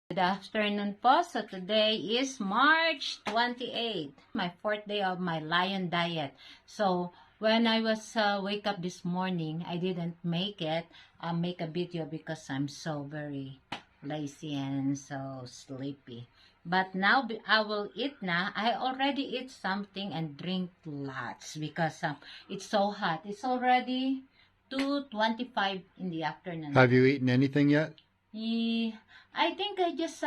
Good afternoon po. So today is March 28, my 4th day of my lion diet. So when I was wake up this morning, I didn't make a video because I'm so very lazy and so sleepy. But now I will eat na. I already eat something and drink lots because it's so hot. It's already 2:25 in the afternoon. Have you eaten anything yet? I think I just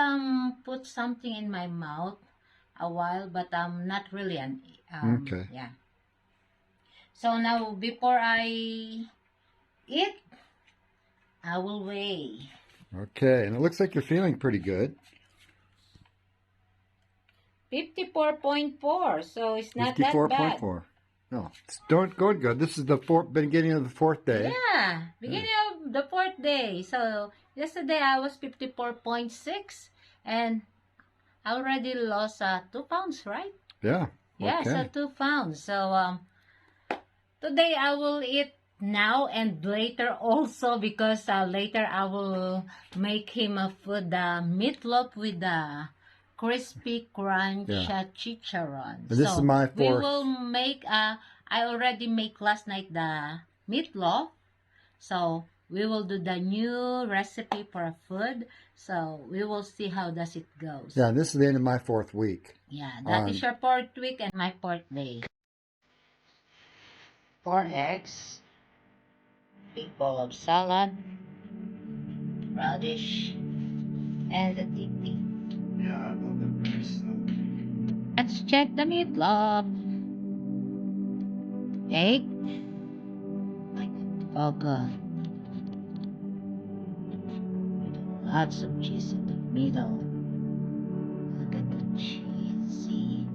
put something in my mouth a while, but not really Okay. yeah. So now before I eat, I will weigh. Okay, and it looks like you're feeling pretty good. 54.4, so it's not that bad. 54.4. No, it's don't go good. This is the beginning of the 4th day. Yeah, beginning of the 4th day. So yesterday I was 54.6 and I already lost 2 pounds, right? Yeah. Yeah, Okay. so 2 pounds. So today I will eat now and later also because later I will make him a food meatloaf with the crispy crunch chicharron. And this is my we 4th. will make I already make last night the meatloaf. So we will do the new recipe for a food. So we will see how does it goes. Yeah, this is the end of my 4th week. Yeah, that is your 4th week and my 4th day. 4 eggs, big bowl of salad, radish, and the tiki. Yeah, I love that rice. Let's check the meatloaf. Egg. Oh good. Lots of cheese in the middle. Look at the cheese. See?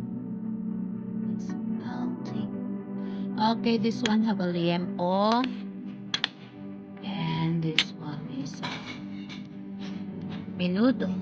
It's melting. Okay, this one have a liempo. And this one is menudo.